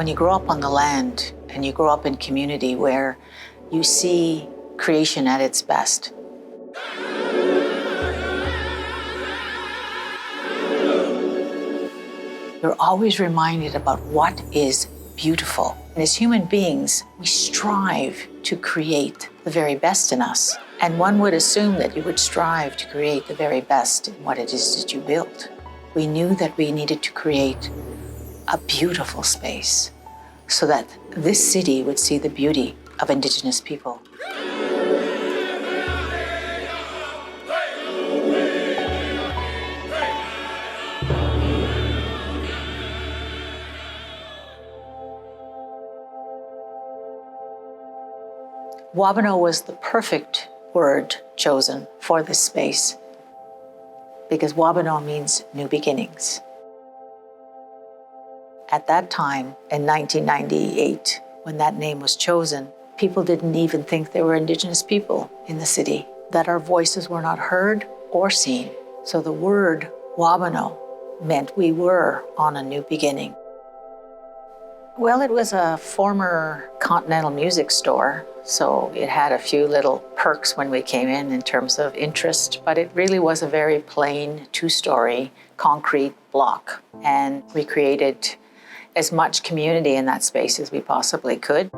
When you grow up on the land and you grow up in community where you see creation at its best, you're always reminded about what is beautiful. And as human beings, we strive to create the very best in us. And one would assume that you would strive to create the very best in what it is that you built. We knew that we needed to create a beautiful space so that this city would see the beauty of Indigenous people. Wabano was the perfect word chosen for this space because Wabano means new beginnings. At that time, in 1998, when that name was chosen, people didn't even think there were Indigenous people in the city, that our voices were not heard or seen. So the word Wabano meant we were on a new beginning. Well, it was a former Continental music store, so it had a few little perks when we came in terms of interest, but it really was a very plain two-story concrete block. And we created as much community in that space as we possibly could.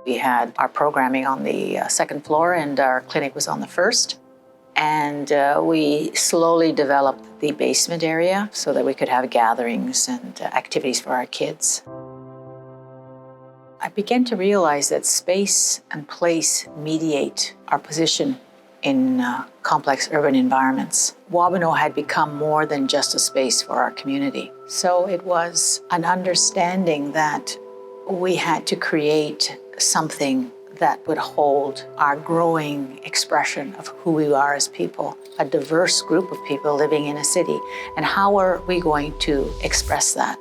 We had our programming on the second floor and our clinic was on the first. And we slowly developed the basement area so that we could have gatherings and activities for our kids. I began to realize that space and place mediate our position in complex urban environments. Wabano had become more than just a space for our community. So it was an understanding that we had to create something that would hold our growing expression of who we are as people, a diverse group of people living in a city. And how are we going to express that?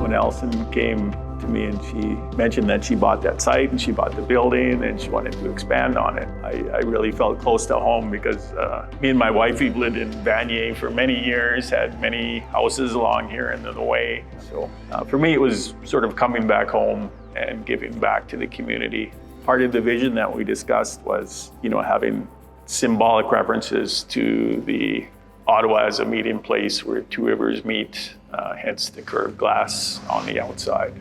When Allison came to me and she mentioned that she bought that site and she bought the building and she wanted to expand on it, I really felt close to home because me and my wife, we've lived in Vanier for many years, had many houses along here and the way. So for me, it was sort of coming back home and giving back to the community. Part of the vision that we discussed was, having symbolic references to the Ottawa as a meeting place where two rivers meet, hence the curved glass on the outside.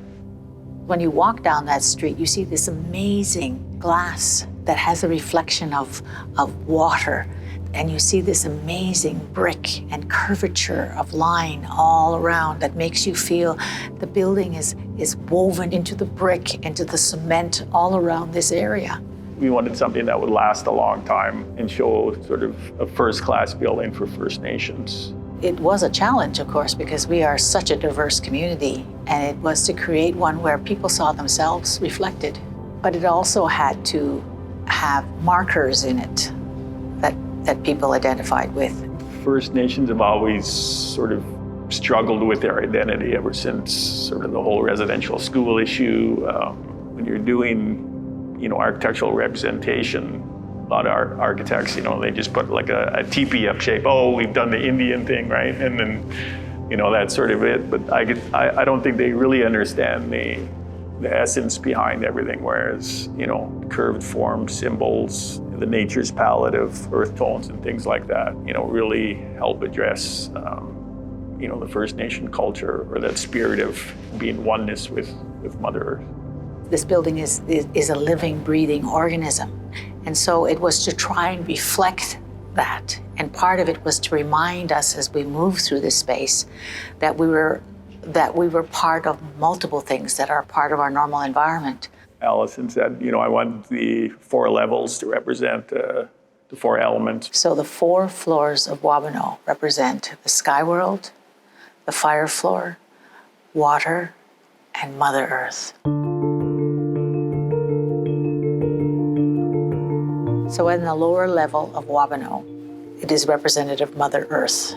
When you walk down that street, you see this amazing glass that has a reflection of water. And you see this amazing brick and curvature of line all around that makes you feel the building is woven into the brick, into the cement all around this area. We wanted something that would last a long time and show sort of a first-class building for First Nations. It was a challenge, of course, because we are such a diverse community, and it was to create one where people saw themselves reflected. But it also had to have markers in it that people identified with. First Nations have always sort of struggled with their identity ever since sort of the whole residential school issue. When you're doing, architectural representation, a lot of architects, they just put like a teepee up shape. Oh, we've done the Indian thing, right? And then, that's sort of it. But I don't think they really understand the essence behind everything. Whereas, curved form symbols, the nature's palette of earth tones and things like that, really help address, the First Nation culture or that spirit of being oneness with Mother Earth. This building is a living, breathing organism. And so it was to try and reflect that. And part of it was to remind us as we move through this space that we were part of multiple things that are part of our normal environment. Allison said, I want the 4 levels to represent the 4 elements. So the 4 floors of Wabano represent the sky world, the fire floor, water, and Mother Earth. So in the lower level of Wabano, it is representative of Mother Earth.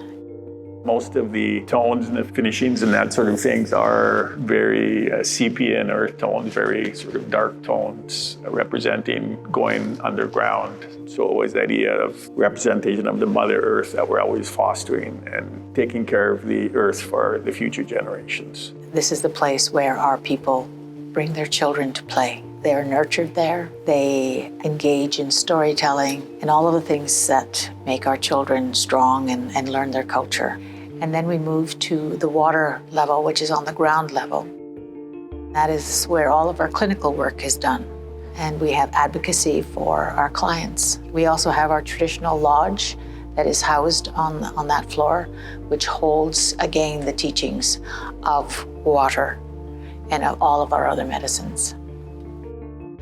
Most of the tones and the finishings and that sort of things are very sepia and earth tones, very sort of dark tones representing going underground. So it was the idea of representation of the Mother Earth that we're always fostering and taking care of the earth for the future generations. This is the place where our people bring their children to play. They are nurtured there. They engage in storytelling and all of the things that make our children strong and learn their culture. And then we move to the water level, which is on the ground level. That is where all of our clinical work is done. And we have advocacy for our clients. We also have our traditional lodge that is housed on that floor, which holds, again, the teachings of water and of all of our other medicines.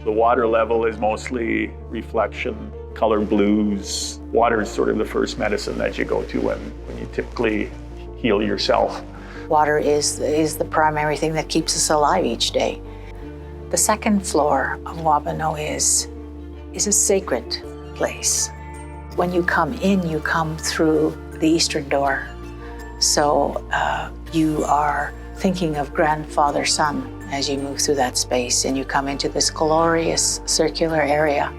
The water level is mostly reflection, color blues. Water is sort of the first medicine that you go to when you typically heal yourself. Water is the primary thing that keeps us alive each day. The second floor of Wabano is a sacred place. When you come in, you come through the eastern door. So you are thinking of grandfather, son, as you move through that space, and you come into this glorious circular area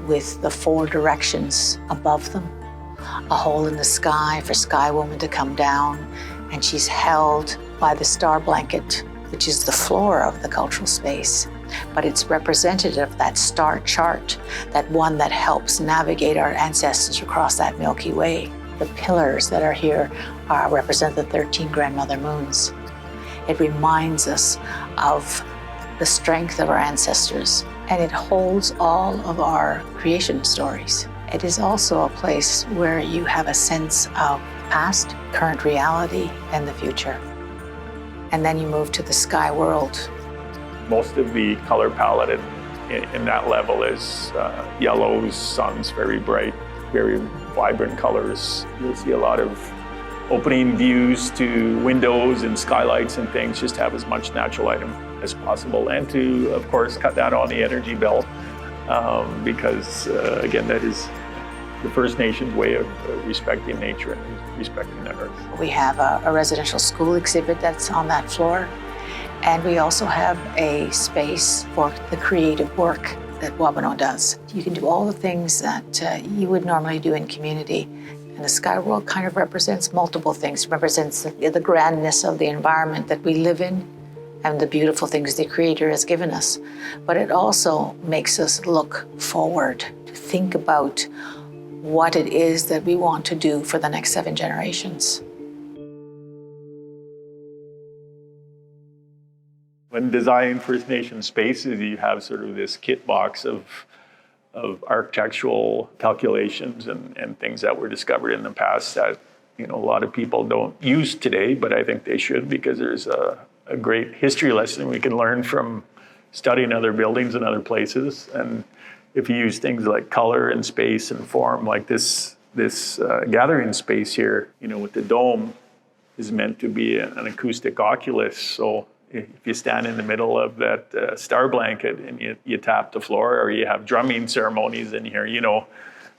with the 4 directions above them, a hole in the sky for Sky Woman to come down, and she's held by the star blanket, which is the floor of the cultural space. But it's representative of that star chart, that one that helps navigate our ancestors across that Milky Way. The pillars that are here represent the 13 grandmother moons. It reminds us of the strength of our ancestors, and it holds all of our creation stories. It is also a place where you have a sense of past, current reality, and the future. And then you move to the sky world. Most of the color palette in that level is yellows, suns, very bright, very vibrant colors. You'll see a lot of opening views to windows and skylights and things, just have as much natural item as possible. And to, of course, cut down on the energy bill because, again, that is the First Nations way of respecting nature and respecting the earth. We have a residential school exhibit that's on that floor. And we also have a space for the creative work that Wabano does. You can do all the things that you would normally do in community. And the Sky World kind of represents multiple things. It represents the grandness of the environment that we live in and the beautiful things the Creator has given us. But it also makes us look forward, to think about what it is that we want to do for the next 7 generations. When designing First Nation spaces, you have sort of this kit box of architectural calculations and things that were discovered in the past that a lot of people don't use today, but I think they should, because there's a great history lesson we can learn from studying other buildings and other places. And if you use things like color and space and form, like this gathering space here, with the dome, is meant to be an acoustic oculus. So if you stand in the middle of that star blanket and you tap the floor, or you have drumming ceremonies in here,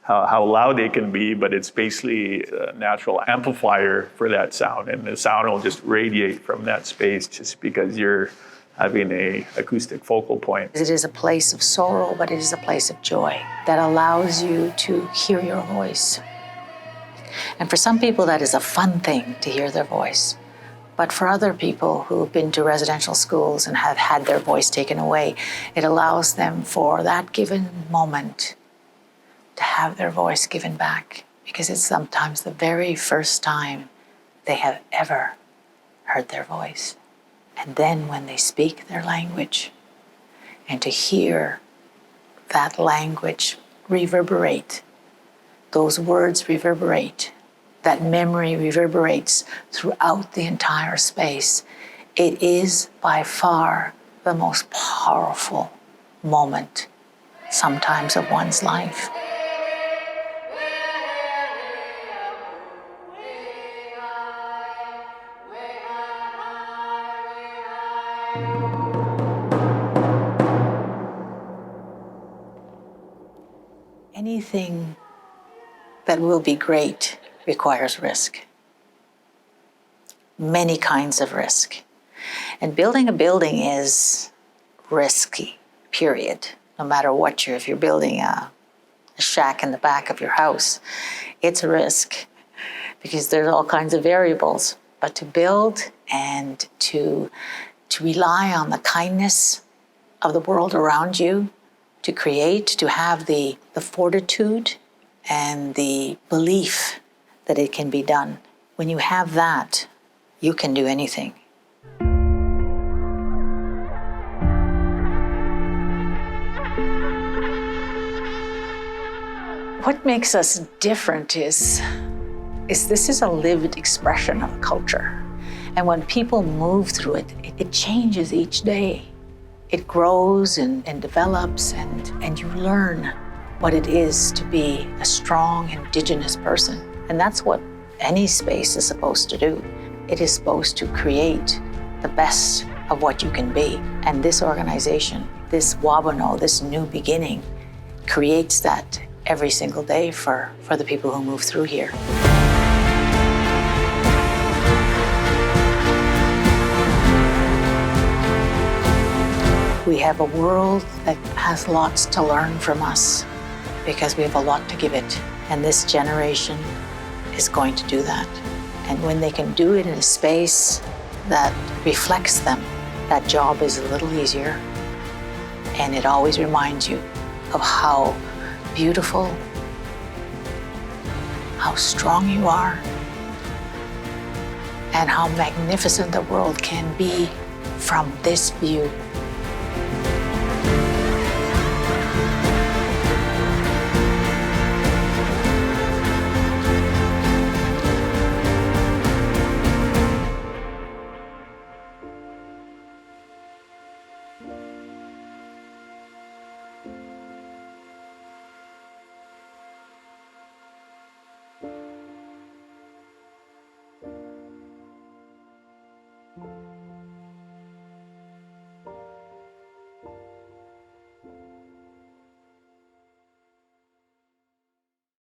how loud they can be, but it's basically a natural amplifier for that sound. And the sound will just radiate from that space just because you're having an acoustic focal point. It is a place of sorrow, but it is a place of joy that allows you to hear your voice. And for some people, that is a fun thing to hear their voice. But for other people who have been to residential schools and have had their voice taken away, it allows them for that given moment to have their voice given back, because it's sometimes the very first time they have ever heard their voice. And then when they speak their language, and to hear that language reverberate, those words reverberate, that memory reverberates throughout the entire space, it is by far the most powerful moment, sometimes, of one's life. Anything that will be great requires risk. many kinds of risk. And building a building is risky, period. No matter what if you're building a shack in the back of your house, it's a risk because there's all kinds of variables. But to build and to rely on the kindness of the world around you, to create, to have the fortitude and the belief that it can be done. When you have that, you can do anything. What makes us different is this is a lived expression of a culture. And when people move through it, it changes each day. It grows and develops, and you learn what it is to be a strong Indigenous person. And that's what any space is supposed to do. It is supposed to create the best of what you can be. And this organization, this Wabano, this new beginning, creates that every single day for the people who move through here. We have a world that has lots to learn from us because we have a lot to give it. And this generation is going to do that. And when they can do it in a space that reflects them, that job is a little easier. And it always reminds you of how beautiful, how strong you are, and how magnificent the world can be from this view.